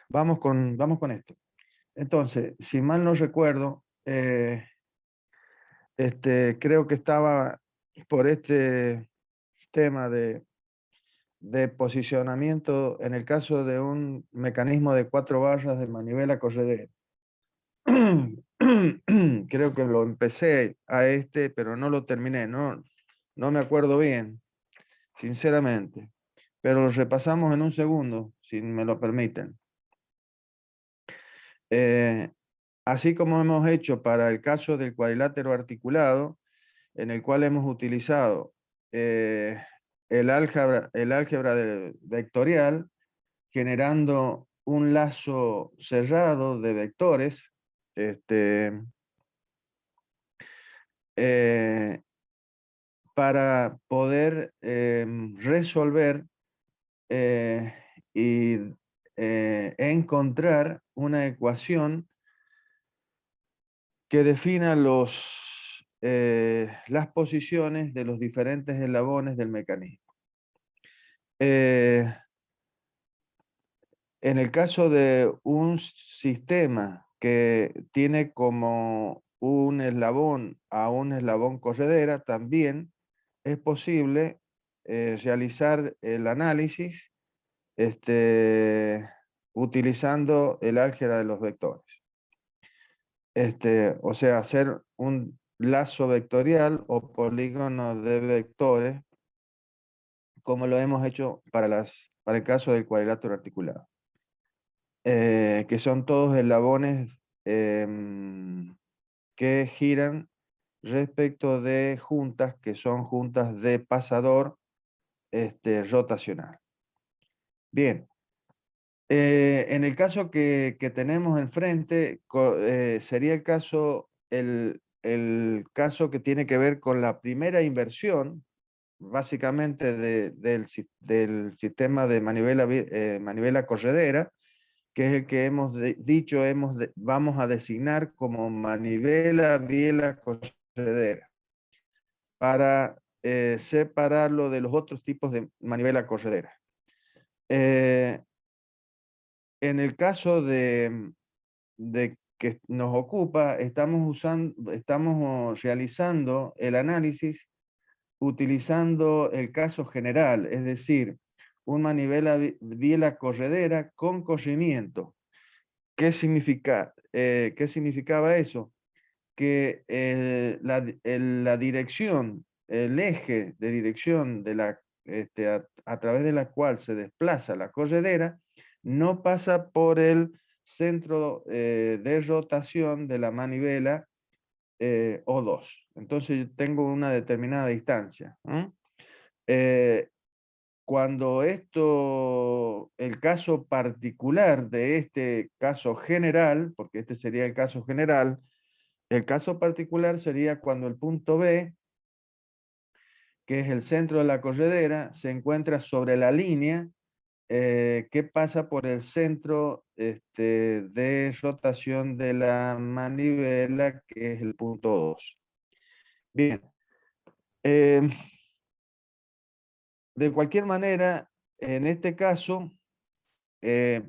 Vamos con esto. Entonces, si mal no recuerdo, creo que estaba por este tema de posicionamiento en el caso de un mecanismo de 4 barras de manivela corredera. Creo que lo empecé a pero no lo terminé, no me acuerdo bien, sinceramente. Pero lo repasamos en un segundo, si me lo permiten. Así como hemos hecho para el caso del cuadrilátero articulado, en el cual hemos utilizado el álgebra vectorial, generando un lazo cerrado de vectores, eh, para poder resolver y encontrar una ecuación que defina las posiciones de los diferentes eslabones del mecanismo. En el caso de un sistema que tiene como un eslabón a un eslabón corredera, también es posible realizar el análisis utilizando el álgebra de los vectores. O sea, hacer un lazo vectorial o polígono de vectores, como lo hemos hecho para el caso del cuadrilátero articulado. Que son todos eslabones que giran respecto de juntas, que son juntas de pasador rotacional. Bien, en el caso que tenemos enfrente, sería el caso que tiene que ver con la primera inversión, básicamente del sistema de manivela corredera, que es el que hemos dicho, vamos a designar como manivela biela corredera, para separarlo de los otros tipos de manivela corredera. En el caso de que nos ocupa, estamos realizando el análisis utilizando el caso general, es decir, un manivela biela corredera con corrimiento. ¿Qué significaba eso? Que la dirección, el eje de dirección a través de la cual se desplaza la corredera, no pasa por el centro de rotación de la manivela O2. Entonces yo tengo una determinada distancia. Cuando el caso particular de este caso general, porque este sería el caso general, el caso particular sería cuando el punto B, que es el centro de la corredera, se encuentra sobre la línea que pasa por el centro de rotación de la manivela, que es el punto 2. Bien. De cualquier manera, en este caso,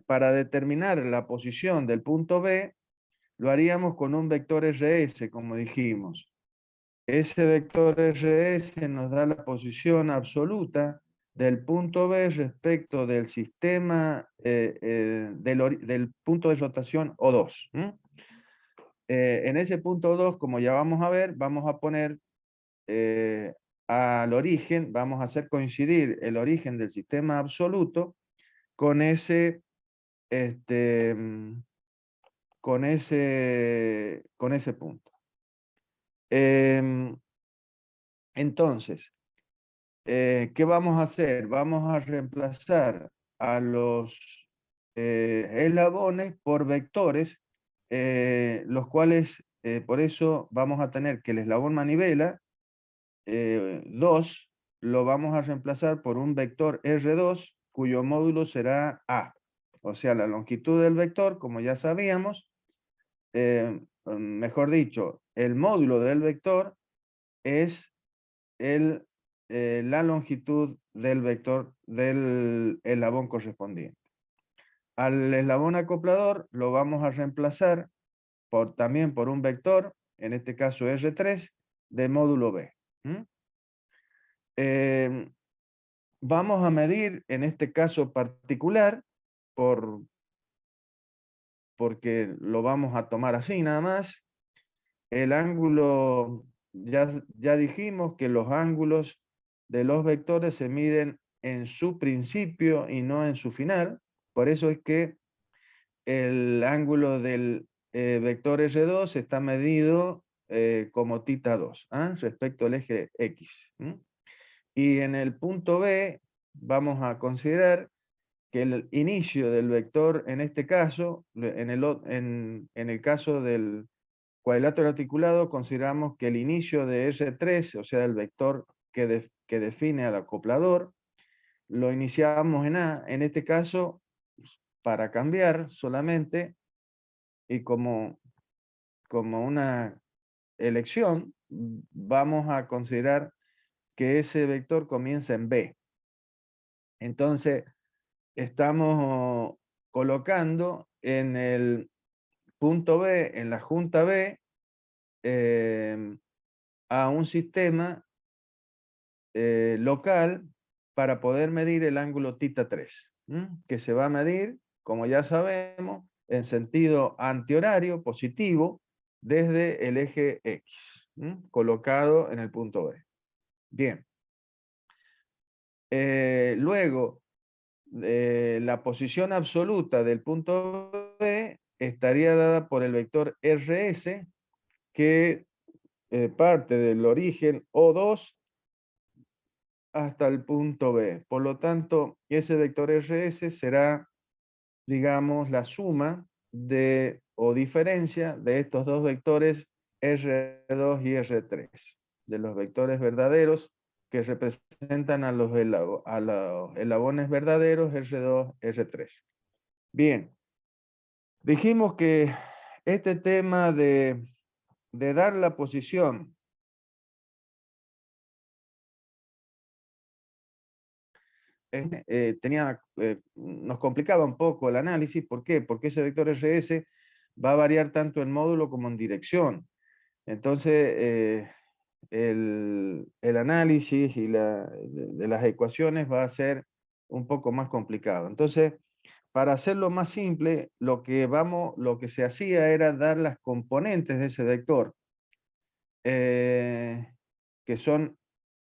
para determinar la posición del punto B, lo haríamos con un vector RS, como dijimos. Ese vector RS nos da la posición absoluta del punto B respecto del sistema del punto de rotación O2. En ese punto 2, como ya vamos a ver, vamos a poner al origen, vamos a hacer coincidir el origen del sistema absoluto con ese, este, con ese punto. Entonces, ¿qué vamos a hacer? Vamos a reemplazar a los eslabones por vectores, los cuales, por eso vamos a tener que el eslabón manivela 2 lo vamos a reemplazar por un vector R2, cuyo módulo será A. O sea, la longitud del vector, como ya sabíamos, mejor dicho, el módulo del vector es el la longitud del vector del eslabón correspondiente. Al eslabón acoplador lo vamos a reemplazar también por un vector, en este caso R3, de módulo B. Vamos a medir, en este caso particular, porque lo vamos a tomar así nada más, el ángulo, ya dijimos que los ángulos de los vectores se miden en su principio y no en su final. Por eso es que el ángulo del vector R2 está medido como θ2 respecto al eje X. Y en el punto B vamos a considerar que el inicio del vector, en este caso, en el caso del cuadrilátero articulado, consideramos que el inicio de R3, o sea, el vector que define al acoplador, lo iniciamos en A. En este caso, para cambiar solamente, y como una elección, vamos a considerar que ese vector comienza en B. Entonces, estamos colocando en el punto B, en la junta B, a un sistema local para poder medir el ángulo θ3, que se va a medir, como ya sabemos, en sentido antihorario positivo desde el eje X, colocado en el punto B. Bien. Luego, la posición absoluta del punto B estaría dada por el vector RS, que parte del origen O2 hasta el punto B. Por lo tanto, ese vector RS será, digamos, la suma o diferencia de estos dos vectores R2 y R3, de los vectores verdaderos que representan a los eslabones verdaderos R2, R3. Bien, dijimos que este tema de dar la posición nos complicaba un poco el análisis. ¿Por qué? Porque ese vector RS va a variar tanto en módulo como en dirección. Entonces, el análisis de las ecuaciones va a ser un poco más complicado. Entonces, para hacerlo más simple, lo que se hacía era dar las componentes de ese vector,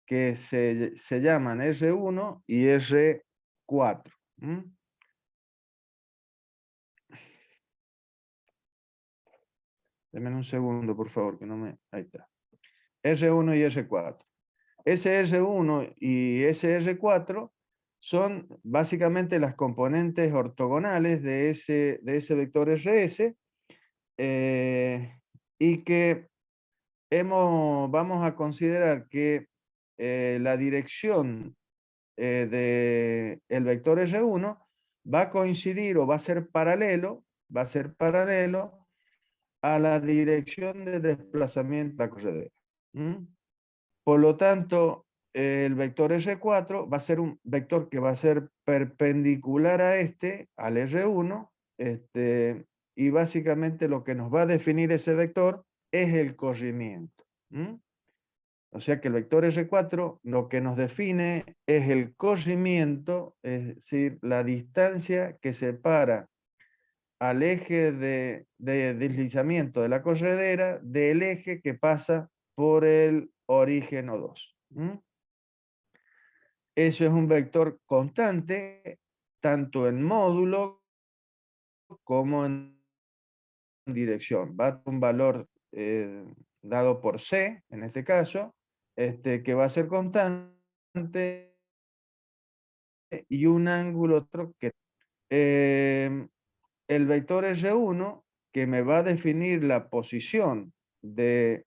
que se llaman R1 y R4. Denme un segundo, por favor, que no me... Ahí está. R1 y R4. Ese R1 y ese R4 son básicamente las componentes ortogonales de ese vector RS, y que vamos a considerar que la dirección del vector R1 va a coincidir o va a ser paralelo a la dirección de desplazamiento de la corredera. Por lo tanto, el vector R4 va a ser un vector que va a ser perpendicular a al R1, y básicamente lo que nos va a definir ese vector es el corrimiento. O sea que el vector R4 lo que nos define es el corrimiento, es decir, la distancia que separa al eje de deslizamiento de la corredera del eje que pasa por el origen O2. Eso es un vector constante, tanto en módulo como en dirección. Va a tener un valor dado por C, en este caso, que va a ser constante, y un ángulo otro que... el vector R1, que me va a definir la posición de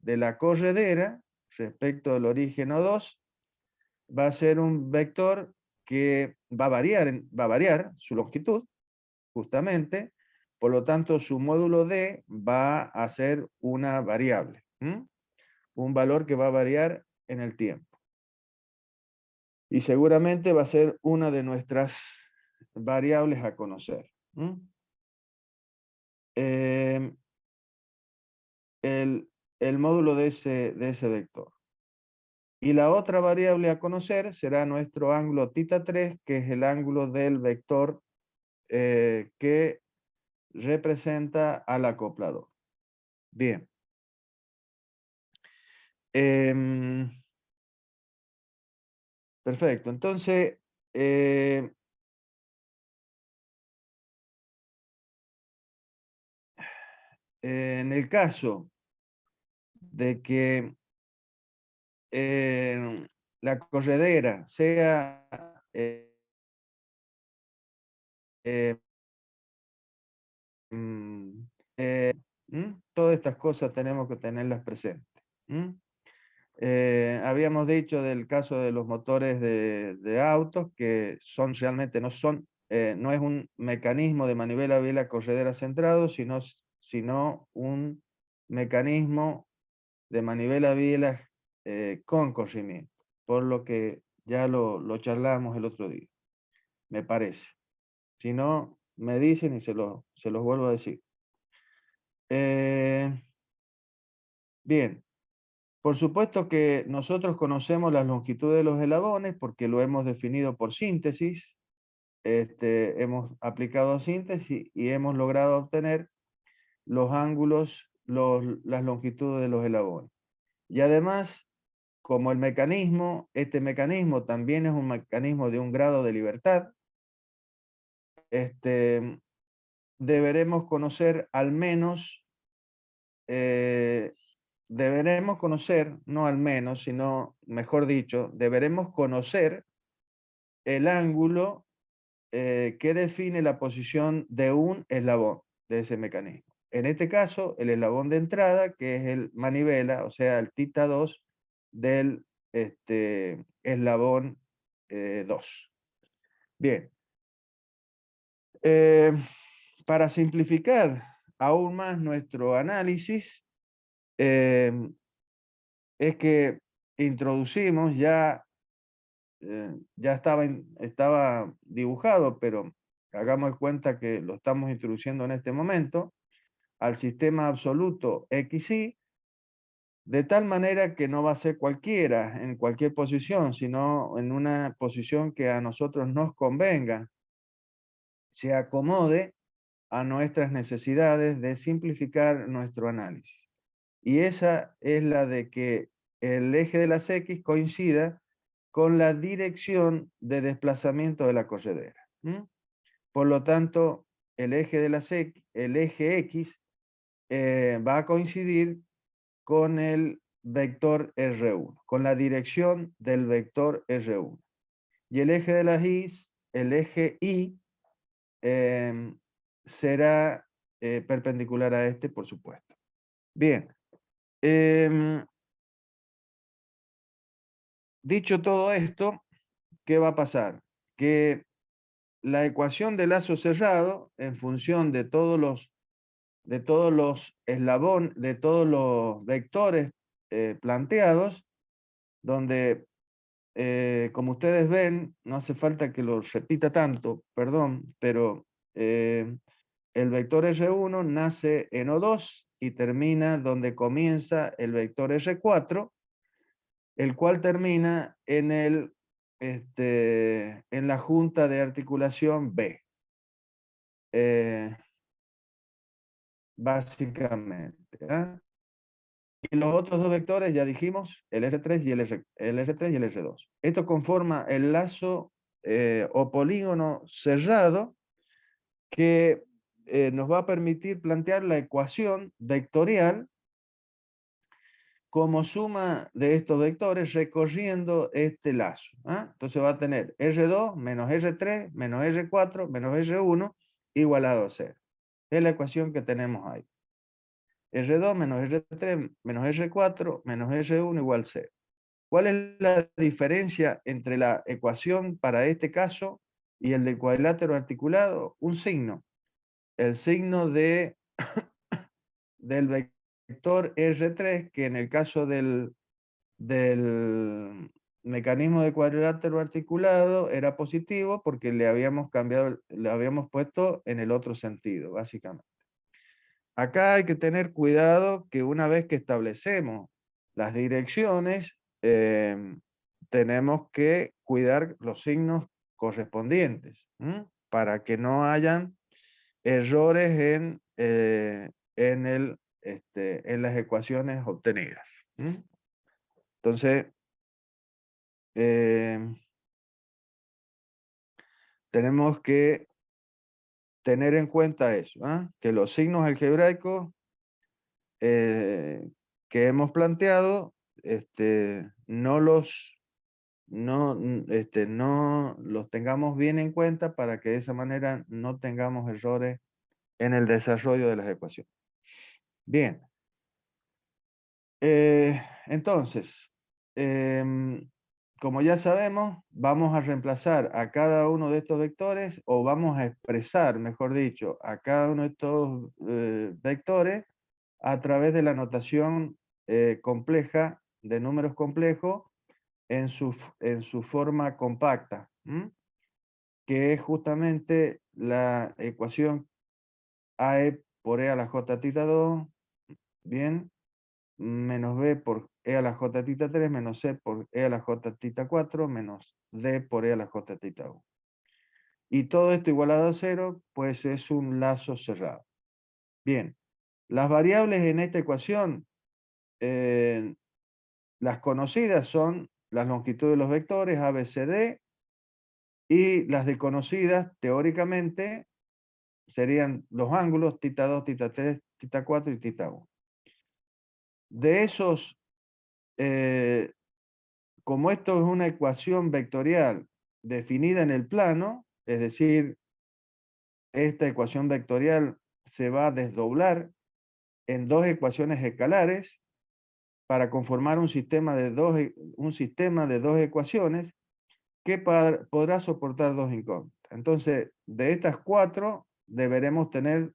la corredera respecto al origen O2, va a ser un vector que va a variar su longitud, justamente. Por lo tanto, su módulo D va a ser una variable. Un valor que va a variar en el tiempo. Y seguramente va a ser una de nuestras variables a conocer. El, el módulo de ese vector. Y la otra variable a conocer será nuestro ángulo θ3, que es el ángulo del vector que representa al acoplador. Bien. Perfecto. Entonces, en el caso de que la corredera sea eh, mm, todas estas cosas tenemos que tenerlas presentes. Habíamos dicho del caso de los motores de autos que son realmente no es un mecanismo de manivela biela corredera centrado, sino un mecanismo de manivela biela con corrimiento, por lo que ya lo charlamos el otro día, me parece. Si no, me dicen y se los vuelvo a decir. Bien, por supuesto que nosotros conocemos las longitudes de los eslabones porque lo hemos definido por síntesis. Hemos aplicado síntesis y hemos logrado obtener los ángulos, las longitudes de los eslabones. Y además, como este mecanismo también es un mecanismo de un grado de libertad, deberemos conocer al menos, deberemos conocer, no al menos, sino, mejor dicho, deberemos conocer el ángulo que define la posición de un eslabón de ese mecanismo. En este caso, el eslabón de entrada, que es el manivela, o sea, el θ2 del eslabón 2. Bien. Para simplificar aún más nuestro análisis, es que introducimos ya estaba dibujado, pero hagamos cuenta que lo estamos introduciendo en este momento, al sistema absoluto XY, de tal manera que no va a ser cualquiera, en cualquier posición, sino en una posición que a nosotros nos convenga, se acomode a nuestras necesidades de simplificar nuestro análisis. Y esa es la de que el eje de las X coincida con la dirección de desplazamiento de la corredera. Por lo tanto, el eje de las X, el eje X va a coincidir con el vector R1, con la dirección del vector R1. Y el eje de las Y, el eje Y, será perpendicular a este, por supuesto. Bien. Dicho todo esto, ¿qué va a pasar? Que la ecuación de lazo cerrado, en función de todos los eslabones, de todos los vectores planteados, donde, como ustedes ven, no hace falta que lo repita tanto, perdón, pero el vector R1 nace en O2 y termina donde comienza el vector R4, el cual termina en la junta de articulación B. Básicamente. Y los otros dos vectores, ya dijimos, el R3 y el R2. Esto conforma el lazo o polígono cerrado que nos va a permitir plantear la ecuación vectorial como suma de estos vectores recorriendo este lazo. Entonces va a tener R2 menos R3 menos R4 menos R1 igualado a 0. Es la ecuación que tenemos ahí. R2 menos R3 menos R4 menos R1 igual 0. ¿Cuál es la diferencia entre la ecuación para este caso y el del cuadrilátero articulado? Un signo. El signo del vector R3, que en el caso del del mecanismo de cuadrilátero articulado era positivo porque le habíamos cambiado, le habíamos puesto en el otro sentido, básicamente. Acá hay que tener cuidado que una vez que establecemos las direcciones, tenemos que cuidar los signos correspondientes, para que no hayan errores en las ecuaciones obtenidas. Entonces, tenemos que tener en cuenta eso, que los signos algebraicos que hemos planteado, no los tengamos bien en cuenta para que de esa manera no tengamos errores en el desarrollo de las ecuaciones. Bien. Entonces, como ya sabemos, vamos a reemplazar a cada uno de estos vectores, o vamos a expresar, mejor dicho, a cada uno de estos vectores a través de la notación compleja de números complejos en su forma compacta, que es justamente la ecuación AE por E a la J tita 2, bien, menos B por E a la J tita 3, menos C por E a la J tita 4, menos D por E a la J tita 1. Y todo esto igualado a 0, pues es un lazo cerrado. Bien, las variables en esta ecuación, las conocidas son las longitudes de los vectores A, B, C, D, y las desconocidas, teóricamente, serían los ángulos tita 2, tita 3, tita 4 y tita 1. De esos, como esto es una ecuación vectorial definida en el plano, es decir, esta ecuación vectorial se va a desdoblar en dos ecuaciones escalares para conformar un sistema de dos ecuaciones que podrá soportar dos incógnitas. Entonces, de estas cuatro, deberemos tener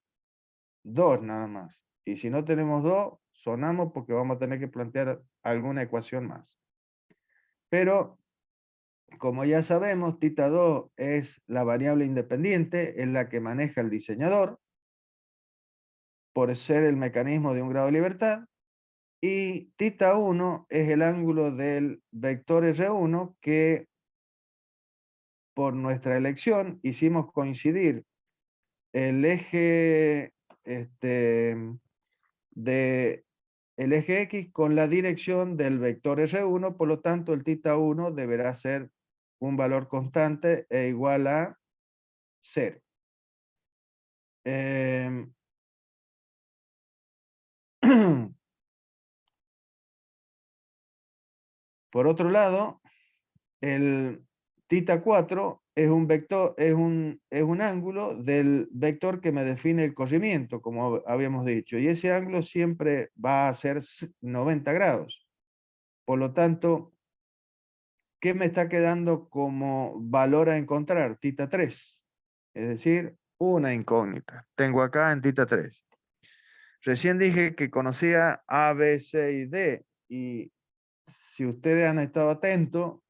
dos nada más. Y si no tenemos dos, sonamos porque vamos a tener que plantear alguna ecuación más. Pero, como ya sabemos, tita 2 es la variable independiente, es la que maneja el diseñador, por ser el mecanismo de un grado de libertad. Y tita 1 es el ángulo del vector R1 que, por nuestra elección, hicimos coincidir el eje el eje X con la dirección del vector R1, por lo tanto el tita 1 deberá ser un valor constante e igual a 0. Por otro lado, el tita 4 es un vector, es un ángulo del vector que me define el corrimiento, como habíamos dicho, y ese ángulo siempre va a ser 90 grados. Por lo tanto, ¿qué me está quedando como valor a encontrar? Tita 3, es decir, una incógnita. Tengo acá en tita 3. Recién dije que conocía A, B, C y D, y si ustedes han estado atentos,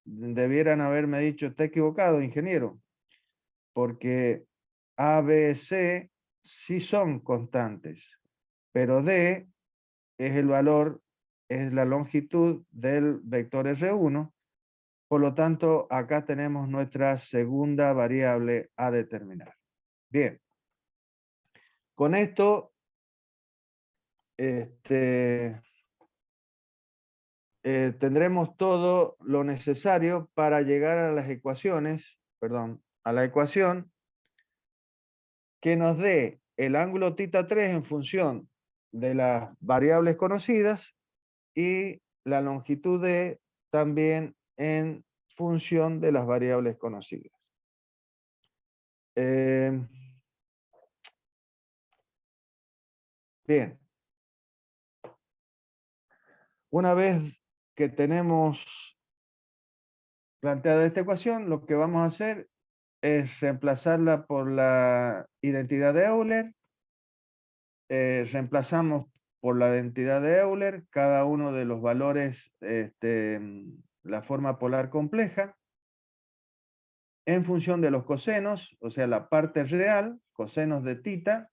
debieran haberme dicho, está equivocado, ingeniero, porque A, B, C sí son constantes, pero D es el valor, es la longitud del vector R1, por lo tanto, acá tenemos nuestra segunda variable a determinar. Bien, con esto, tendremos todo lo necesario para llegar a las ecuaciones, perdón, a la ecuación que nos dé el ángulo tita 3 en función de las variables conocidas y la longitud D también en función de las variables conocidas. Bien. Una vez que tenemos planteada esta ecuación, lo que vamos a hacer es reemplazarla por la identidad de Euler. Reemplazamos por la densidad de Euler, cada uno de los valores, la forma polar compleja, en función de los cosenos, o sea, la parte real, cosenos de tita,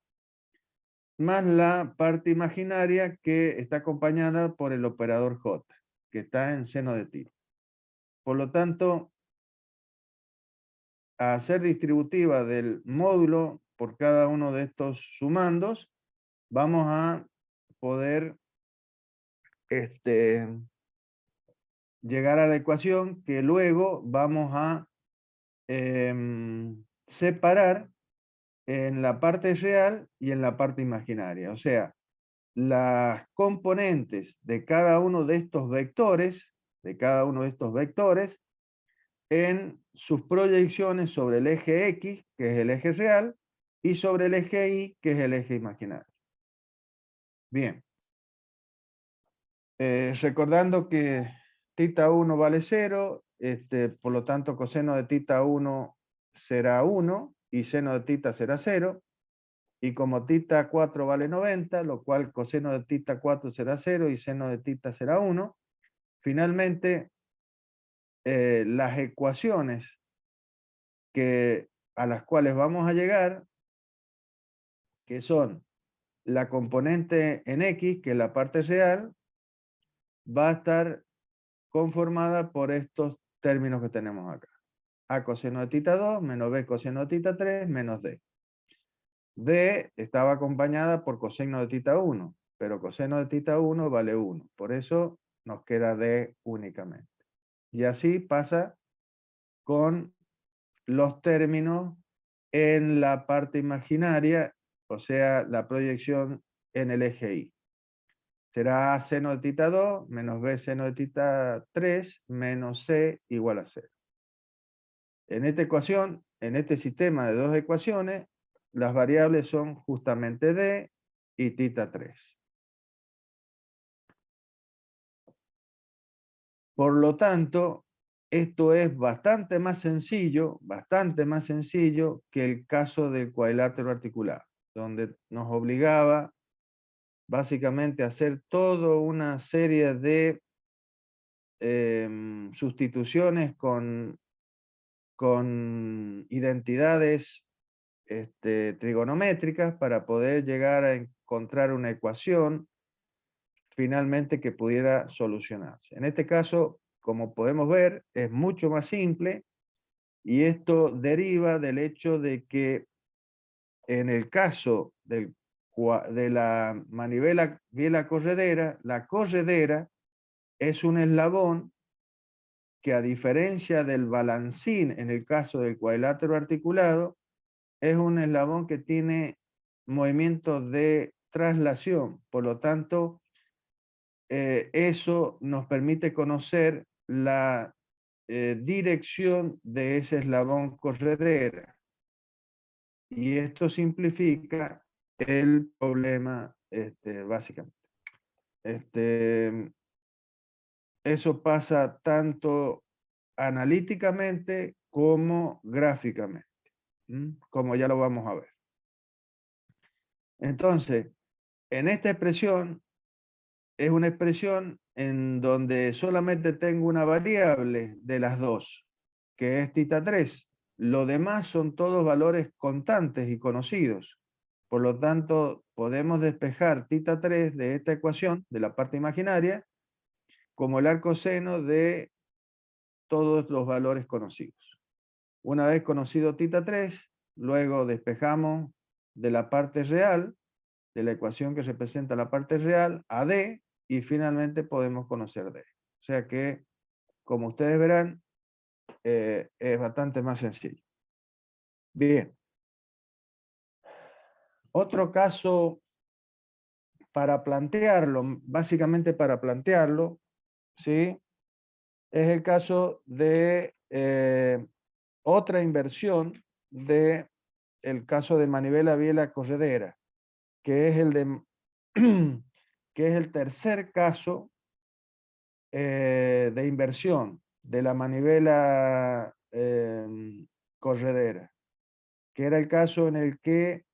más la parte imaginaria que está acompañada por el operador J, que está en seno de tita. Por lo tanto, a ser distributiva del módulo por cada uno de estos sumandos, vamos a poder llegar a la ecuación que luego vamos a separar en la parte real y en la parte imaginaria. O sea, las componentes de cada uno de estos vectores, en sus proyecciones sobre el eje X, que es el eje real, y sobre el eje Y, que es el eje imaginario. Bien. Recordando que tita 1 vale 0, por lo tanto coseno de tita 1 será 1 y seno de tita será 0. Y como tita 4 vale 90, lo cual coseno de tita 4 será 0 y seno de tita será 1. Finalmente, las ecuaciones a las cuales vamos a llegar, que son la componente en X, que es la parte real, va a estar conformada por estos términos que tenemos acá. A coseno de tita 2 menos B coseno de tita 3 menos D. D estaba acompañada por coseno de tita 1, pero coseno de tita 1 vale 1. Por eso nos queda D únicamente. Y así pasa con los términos en la parte imaginaria, o sea, la proyección en el eje Y. Será A seno de tita 2 menos B seno de tita 3 menos C igual a 0. En esta ecuación, en este sistema de dos ecuaciones, las variables son justamente D y tita 3. Por lo tanto, esto es bastante más sencillo que el caso del cuadrilátero articulado, donde nos obligaba básicamente a hacer toda una serie de sustituciones con identidades trigonométricas para poder llegar a encontrar una ecuación finalmente que pudiera solucionarse. En este caso, como podemos ver, es mucho más simple y esto deriva del hecho de que en el caso de la manivela biela corredera, la corredera es un eslabón que, a diferencia del balancín en el caso del cuadrilátero articulado, es un eslabón que tiene movimiento de traslación. Por lo tanto, eso nos permite conocer la dirección de ese eslabón corredera. Y esto simplifica el problema básicamente. Eso pasa tanto analíticamente como gráficamente, como ya lo vamos a ver. Entonces, en esta expresión, es una expresión en donde solamente tengo una variable de las dos, que es tita 3. Lo demás son todos valores constantes y conocidos. Por lo tanto, podemos despejar tita 3 de esta ecuación, de la parte imaginaria, como el arcoseno de todos los valores conocidos. Una vez conocido tita 3, luego despejamos de la parte real, de la ecuación que representa la parte real, a D, y finalmente podemos conocer D. O sea que, como ustedes verán, es bastante más sencillo. Bien. Otro caso para plantearlo, básicamente para plantearlo, ¿sí? Es el caso de otra inversión de el caso de manivela biela corredera, que es el de que es el tercer caso de inversión de la manivela corredera, que era el caso en el que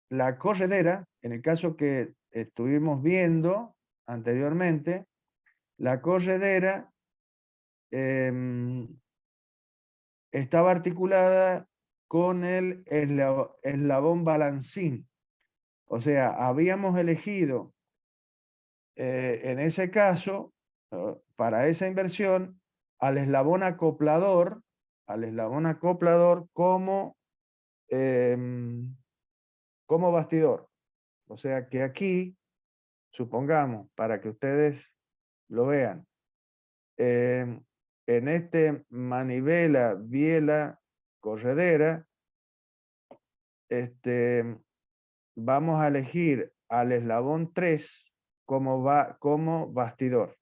la corredera, en el caso que estuvimos viendo anteriormente, la corredera estaba articulada con el eslabón balancín. O sea, habíamos elegido en ese caso, para esa inversión, al eslabón acoplador como bastidor. O sea que aquí, supongamos, para que ustedes lo vean, en este manivela, biela, corredera, vamos a elegir al eslabón 3 como bastidor.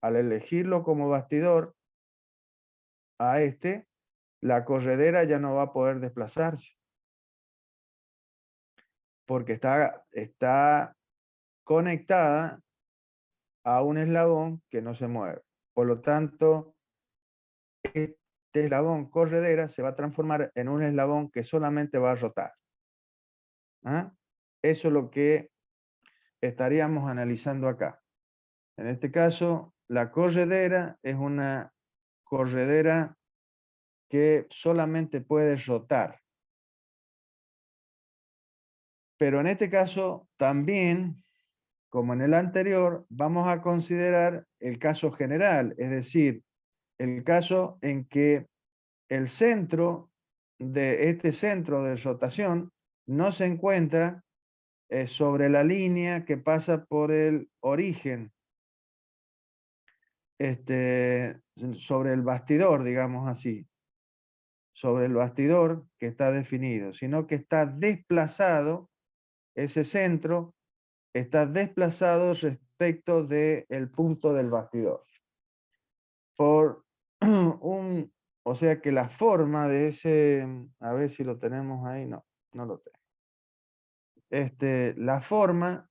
Al elegirlo como bastidor, a la corredera ya no va a poder desplazarse, porque está conectada a un eslabón que no se mueve. Por lo tanto, este eslabón corredera se va a transformar en un eslabón que solamente va a rotar. ¿Ah? Eso es lo que estaríamos analizando acá. En este caso, la corredera es una corredera que solamente puede rotar. Pero en este caso también, como en el anterior, vamos a considerar el caso general, es decir, el caso en que el centro de este centro de rotación no se encuentra sobre la línea que pasa por el origen, sobre el bastidor, digamos así, sobre el bastidor que está definido, sino que está desplazado, ese centro está desplazado respecto del punto del bastidor. Por o sea que la forma de ese, a ver si lo tenemos ahí, no lo tengo. La forma,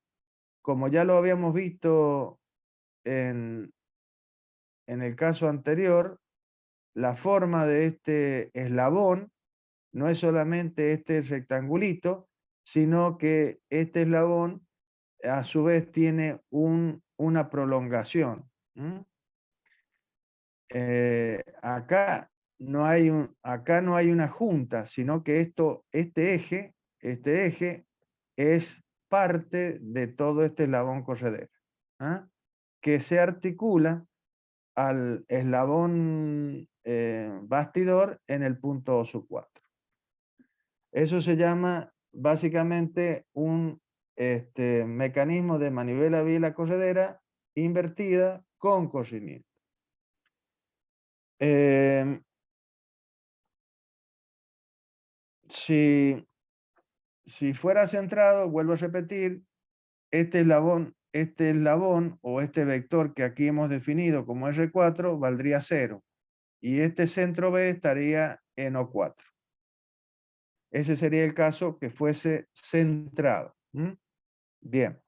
como ya lo habíamos visto en el caso anterior, la forma de este eslabón no es solamente este rectangulito, sino que este eslabón a su vez tiene una prolongación. Acá no hay una junta, sino que este eje es parte de todo este eslabón corredera, que se articula al eslabón bastidor en el punto sub 4. Eso se llama básicamente un mecanismo de manivela biela corredera invertida con corrimiento. Si fuera centrado, vuelvo a repetir, este eslabón o este vector que aquí hemos definido como R4 valdría 0 y este centro B estaría en O4. Ese sería el caso que fuese centrado. Bien.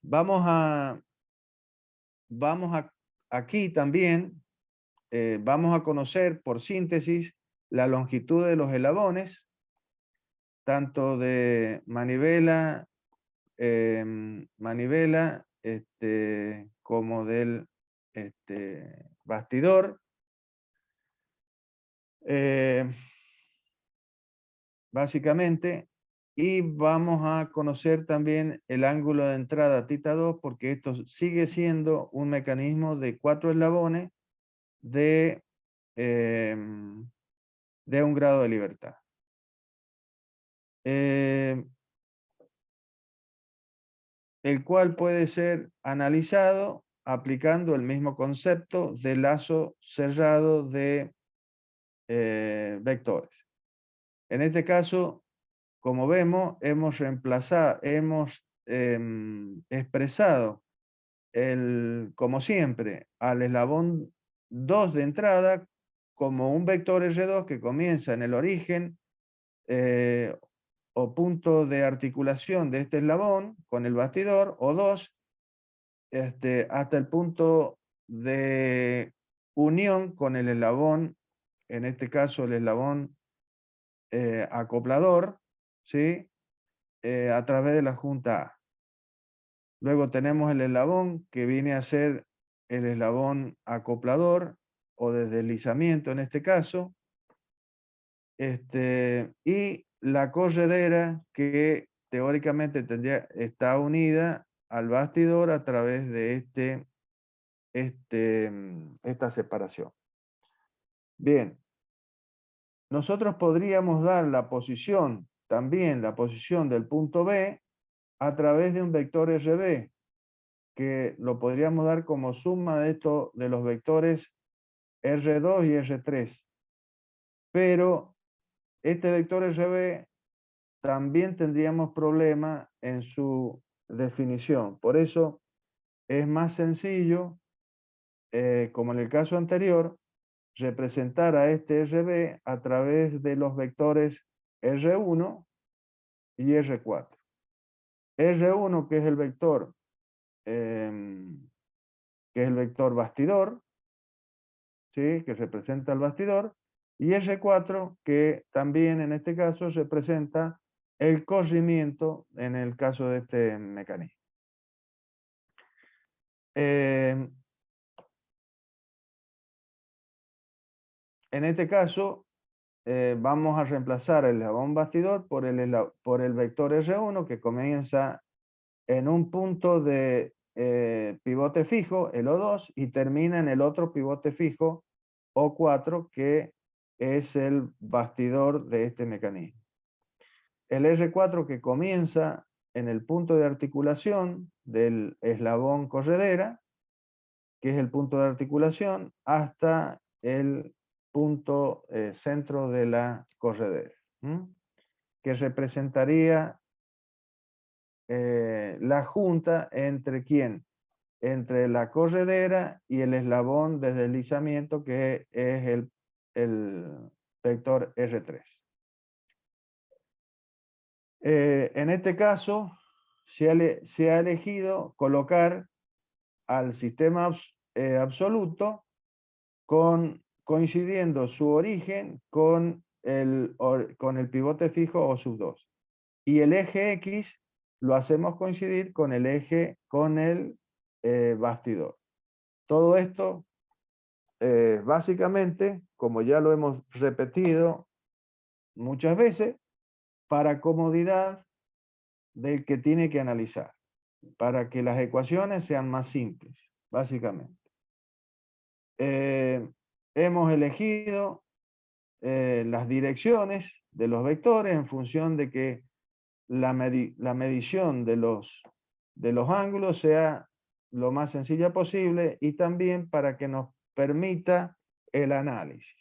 Vamos a aquí también, vamos a conocer por síntesis la longitud de los eslabones, tanto de manivela, como del bastidor. Básicamente, y vamos a conocer también el ángulo de entrada θ2, porque esto sigue siendo un mecanismo de 4 eslabones de un grado de libertad. El cual puede ser analizado aplicando el mismo concepto de lazo cerrado de vectores. En este caso, como vemos, hemos expresado como siempre, al eslabón 2 de entrada como un vector R2 que comienza en el origen o punto de articulación de este eslabón con el bastidor, o 2, hasta el punto de unión con el eslabón, en este caso el eslabón acoplador, ¿sí? A través de la junta A. Luego tenemos el eslabón que viene a ser el eslabón acoplador o de deslizamiento en este caso. Y la corredera que teóricamente está unida al bastidor a través de esta separación. Bien, nosotros podríamos dar la posición, también la posición del punto B a través de un vector RB, que lo podríamos dar como suma de los vectores R2 y R3. Pero este vector RB también tendríamos problema en su definición. Por eso es más sencillo, como en el caso anterior, representar a este RB a través de los vectores R1 y R4. R1, que es el vector bastidor, ¿sí? Que representa el bastidor, y R4, que también en este caso representa el corrimiento en el caso de este mecanismo. En este caso, vamos a reemplazar el eslabón bastidor por el vector R1 que comienza en un punto de pivote fijo, el O2, y termina en el otro pivote fijo, O4, que es el bastidor de este mecanismo. El R4 que comienza en el punto de articulación del eslabón corredera, que es el punto de articulación, hasta el punto centro de la corredera, que representaría la junta entre quién, entre la corredera y el eslabón de deslizamiento, que es el vector R3. En este caso, se ha elegido colocar al sistema absoluto coincidiendo su origen con el pivote fijo O sub 2. Y el eje X lo hacemos coincidir con el bastidor. Todo esto, básicamente, como ya lo hemos repetido muchas veces, para comodidad del que tiene que analizar, para que las ecuaciones sean más simples, básicamente. Hemos elegido las direcciones de los vectores en función de que la medición de los ángulos sea lo más sencilla posible y también para que nos permita el análisis.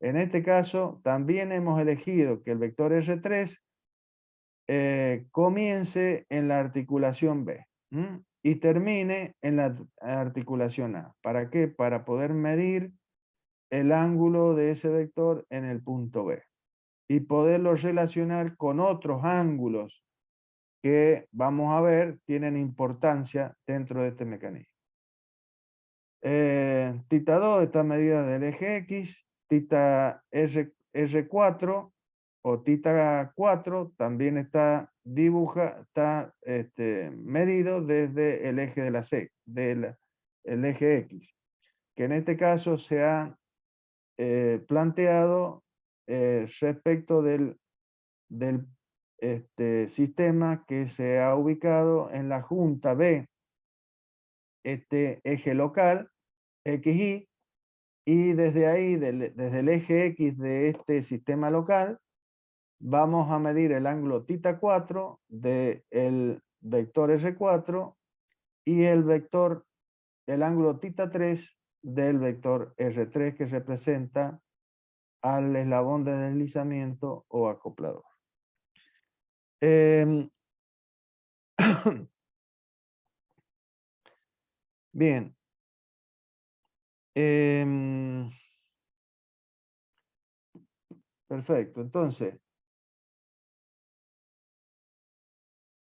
En este caso, también hemos elegido que el vector R3 comience en la articulación B y termine en la articulación A. ¿Para qué? Para poder medir el ángulo de ese vector en el punto B y poderlo relacionar con otros ángulos que, vamos a ver, tienen importancia dentro de este mecanismo. Tita 2 está medida del eje X, tita R4 o tita 4 también está medido desde el eje de la C, el eje X, que en este caso se ha planteado respecto del sistema que se ha ubicado en la junta B, este eje local, XY, y desde ahí, desde el eje X de este sistema local, vamos a medir el ángulo tita 4 del vector R4 y el ángulo tita 3 del vector R3, que representa al eslabón de deslizamiento o acoplador. Bien. Perfecto. Entonces,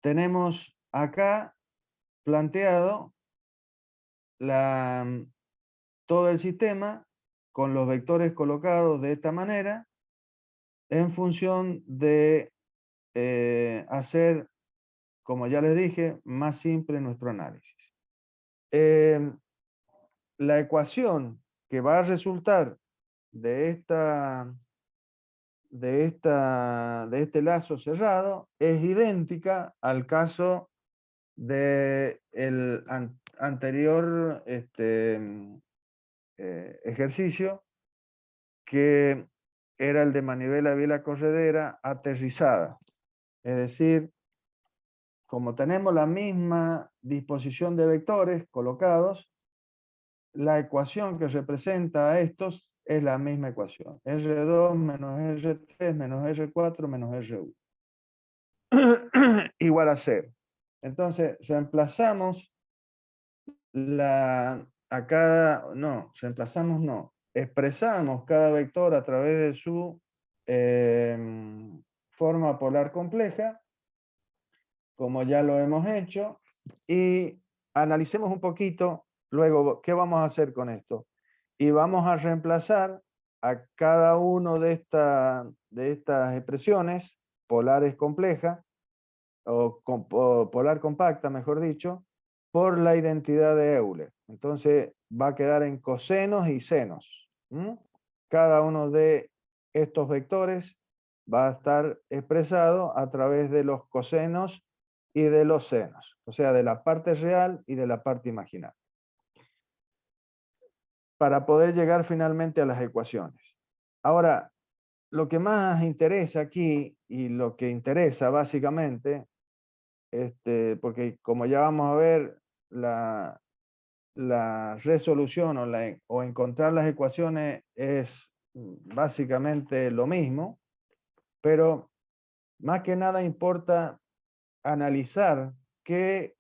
tenemos acá planteado todo el sistema con los vectores colocados de esta manera en función de hacer, como ya les dije, más simple nuestro análisis. La ecuación que va a resultar de este lazo cerrado es idéntica al caso del anterior ejercicio, que era el de manivela Vila Corredera aterrizada. Es decir, como tenemos la misma disposición de vectores colocados, la ecuación que representa a estos es la misma ecuación. R2 menos R3 menos R4 menos R1. Igual a 0. Entonces, reemplazamos expresamos cada vector a través de su forma polar compleja, como ya lo hemos hecho, y analicemos un poquito luego qué vamos a hacer con esto. Y vamos a reemplazar a cada uno de estas expresiones polares complejas, o polar compacta, mejor dicho, por la identidad de Euler. Entonces va a quedar en cosenos y senos. Cada uno de estos vectores va a estar expresado a través de los cosenos y de los senos, o sea, de la parte real y de la parte imaginaria, para poder llegar finalmente a las ecuaciones. Ahora, lo que más interesa aquí, y lo que interesa básicamente, porque como ya vamos a ver, la resolución o encontrar las ecuaciones es básicamente lo mismo, pero más que nada importa analizar qué